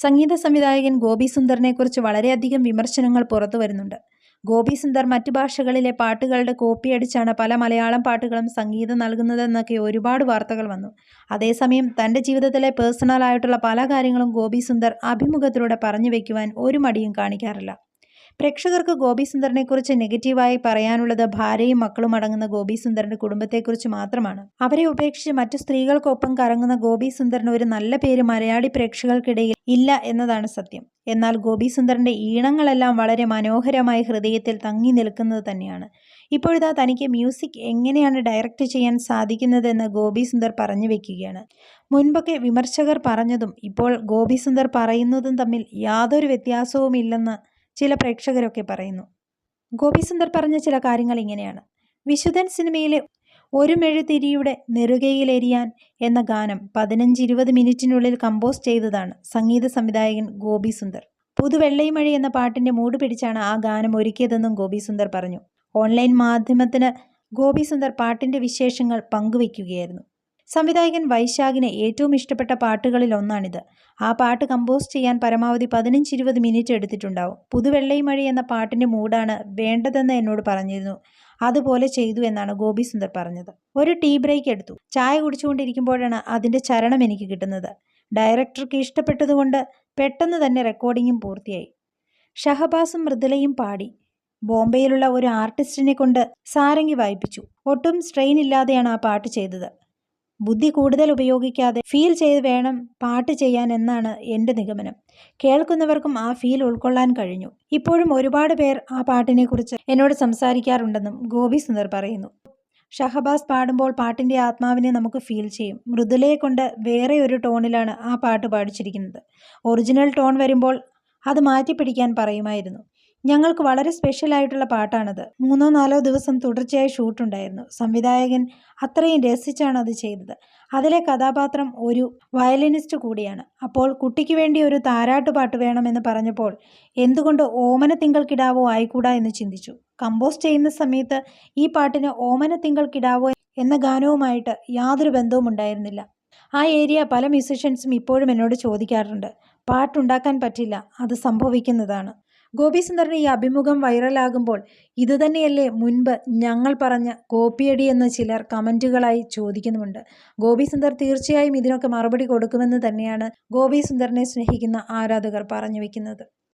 സംഗീത സംവിധായകൻ ഗോപി സുന്ദറിനെക്കുറിച്ച് വളരെയധികം വിമർശനങ്ങൾ പുറത്തു വരുന്നുണ്ട്. ഗോപി സുന്ദർ മറ്റു ഭാഷകളിലെ പാട്ടുകളുടെ കോപ്പിയടിച്ചാണ് പല മലയാളം പാട്ടുകളും സംഗീതം നൽകുന്നതെന്നൊക്കെ ഒരുപാട് വാർത്തകൾ വന്നു. അതേസമയം തൻ്റെ ജീവിതത്തിലെ പേഴ്സണലായിട്ടുള്ള പല കാര്യങ്ങളും ഗോപി സുന്ദർ അഭിമുഖത്തിലൂടെ പറഞ്ഞു വയ്ക്കുവാൻ ഒരു മടിയും കാണിക്കാറില്ല. പ്രേക്ഷകർക്ക് ഗോപി സുന്ദറിനെക്കുറിച്ച് നെഗറ്റീവായി പറയാനുള്ളത് ഭാര്യയും മക്കളും അടങ്ങുന്ന ഗോപി സുന്ദറിന്റെ കുടുംബത്തെക്കുറിച്ച് മാത്രമാണ്. അവരെ ഉപേക്ഷിച്ച് മറ്റു സ്ത്രീകൾക്കൊപ്പം കറങ്ങുന്ന ഗോപി സുന്ദറിന് ഒരു നല്ല പേര് മലയാളി പ്രേക്ഷകർക്കിടയിൽ ഇല്ല എന്നതാണ് സത്യം. എന്നാൽ ഗോപി സുന്ദറിന്റെ ഈണങ്ങളെല്ലാം വളരെ മനോഹരമായി ഹൃദയത്തിൽ തങ്ങി നിൽക്കുന്നത് തന്നെയാണ്. ഇപ്പോഴിതാ തനിക്ക് മ്യൂസിക് എങ്ങനെയാണ് ഡയറക്റ്റ് ചെയ്യാൻ സാധിക്കുന്നതെന്ന് ഗോപി സുന്ദർ പറഞ്ഞു വെക്കുകയാണ്. മുൻപൊക്കെ വിമർശകർ പറഞ്ഞതും ഇപ്പോൾ ഗോപി സുന്ദർ പറയുന്നതും തമ്മിൽ യാതൊരു വ്യത്യാസവുമില്ലെന്ന് ചില പ്രേക്ഷകരൊക്കെ പറയുന്നു. ഗോപി സുന്ദർ പറഞ്ഞ ചില കാര്യങ്ങൾ ഇങ്ങനെയാണ്. വിശുദ്ധൻ സിനിമയിലെ ഒരു മെഴുതിരിയുടെ നെറുകയിലെരിയാൻ എന്ന ഗാനം 15-20 മിനിറ്റിനുള്ളിൽ കമ്പോസ് ചെയ്തതാണ് സംഗീത സംവിധായകൻ ഗോപി സുന്ദർ. പുതുവെള്ളൈമഴ എന്ന പാട്ടിന്റെ മൂട് പിടിച്ചാണ് ആ ഗാനം ഒരുക്കിയതെന്നും ഗോപി സുന്ദർ പറഞ്ഞു. ഓൺലൈൻ മാധ്യമത്തിന് ഗോപി സുന്ദർ പാട്ടിന്റെ വിശേഷങ്ങൾ പങ്കുവയ്ക്കുകയായിരുന്നു. സംവിധായകൻ വൈശാഖിന് ഏറ്റവും ഇഷ്ടപ്പെട്ട പാട്ടുകളിൽ ഒന്നാണിത്. ആ പാട്ട് കമ്പോസ് ചെയ്യാൻ പരമാവധി 15-20 മിനിറ്റ് എടുത്തിട്ടുണ്ടാവും. പുതുവെള്ളൈമഴ എന്ന പാട്ടിന്റെ മൂഡാണ് വേണ്ടതെന്ന് എന്നോട് പറഞ്ഞിരുന്നു. അതുപോലെ ചെയ്തു എന്നാണ് ഗോപി സുന്ദർ പറഞ്ഞത്. ഒരു ടീ ബ്രേക്ക് എടുത്തു. ചായ കുടിച്ചുകൊണ്ടിരിക്കുമ്പോഴാണ് അതിന്റെ ചരണം എനിക്ക് കിട്ടുന്നത്. ഡയറക്ടർക്ക് ഇഷ്ടപ്പെട്ടതുകൊണ്ട് പെട്ടെന്ന് തന്നെ റെക്കോർഡിങ്ങും പൂർത്തിയായി. ഷഹബാസും മൃദുലയും പാടി. ബോംബെയിലുള്ള ഒരു ആർട്ടിസ്റ്റിനെ കൊണ്ട് സാരംഗി വായിപ്പിച്ചു. ഒട്ടും സ്ട്രെയിൻ ഇല്ലാതെയാണ് ആ പാട്ട് ചെയ്തത്. ബുദ്ധി കൂടുതൽ ഉപയോഗിക്കാതെ ഫീൽ ചെയ്ത് വേണം പാട്ട് ചെയ്യാൻ എന്നാണ് എൻ്റെ നിഗമനം. കേൾക്കുന്നവർക്കും ആ ഫീൽ ഉൾക്കൊള്ളാൻ കഴിഞ്ഞു. ഇപ്പോഴും ഒരുപാട് പേർ ആ പാട്ടിനെ കുറിച്ച് എന്നോട് സംസാരിക്കാറുണ്ടെന്നും ഗോപി സുന്ദർ പറയുന്നു. ഷഹബാസ് പാടുമ്പോൾ പാട്ടിൻ്റെ ആത്മാവിനെ നമുക്ക് ഫീൽ ചെയ്യും. മൃദുലയെ കൊണ്ട് വേറെ ഒരു ടോണിലാണ് ആ പാട്ട് പാടിച്ചിരിക്കുന്നത്. ഒറിജിനൽ ടോൺ വരുമ്പോൾ അത് മാറ്റിപ്പിടിക്കാൻ പറയുമായിരുന്നു. ഞങ്ങൾക്ക് വളരെ സ്പെഷ്യൽ ആയിട്ടുള്ള പാട്ടാണത്. 3-4 ദിവസം തുടർച്ചയായി ഷൂട്ടുണ്ടായിരുന്നു. സംവിധായകൻ അത്രയും രസിച്ചാണ് അത് ചെയ്തത്. അതിലെ കഥാപാത്രം ഒരു വയലിനിസ്റ്റ് കൂടിയാണ്. അപ്പോൾ കുട്ടിക്ക് വേണ്ടി ഒരു താരാട്ടുപാട്ട് വേണമെന്ന് പറഞ്ഞപ്പോൾ എന്തുകൊണ്ട് ഓമന തിങ്കൾ കിടാവോ ആയിക്കൂടാ എന്ന് ചിന്തിച്ചു. കമ്പോസ് ചെയ്യുന്ന സമയത്ത് ഈ പാട്ടിന് ഓമന തിങ്കൾ കിടാവോ എന്ന ഗാനവുമായിട്ട് യാതൊരു ബന്ധവും ഉണ്ടായിരുന്നില്ല. ആ ഏരിയ പല മ്യൂസിഷ്യൻസും ഇപ്പോഴും എന്നോട് ചോദിക്കാറുണ്ട്. പാട്ടുണ്ടാക്കാൻ പറ്റില്ല, അത് സംഭവിക്കുന്നതാണ്. ഗോപി സുന്ദറിന് ഈ അഭിമുഖം വൈറലാകുമ്പോൾ ഇതുതന്നെയല്ലേ മുൻപ് ഞങ്ങൾ പറഞ്ഞ കോപ്പിയടി എന്ന് ചിലർ കമൻറ്റുകളായി ചോദിക്കുന്നുമുണ്ട്. ഗോപി സുന്ദർ തീർച്ചയായും ഇതിനൊക്കെ മറുപടി കൊടുക്കുമെന്ന് തന്നെയാണ് ഗോപി സുന്ദറിനെ സ്നേഹിക്കുന്ന ആരാധകർ പറഞ്ഞു വയ്ക്കുന്നത്.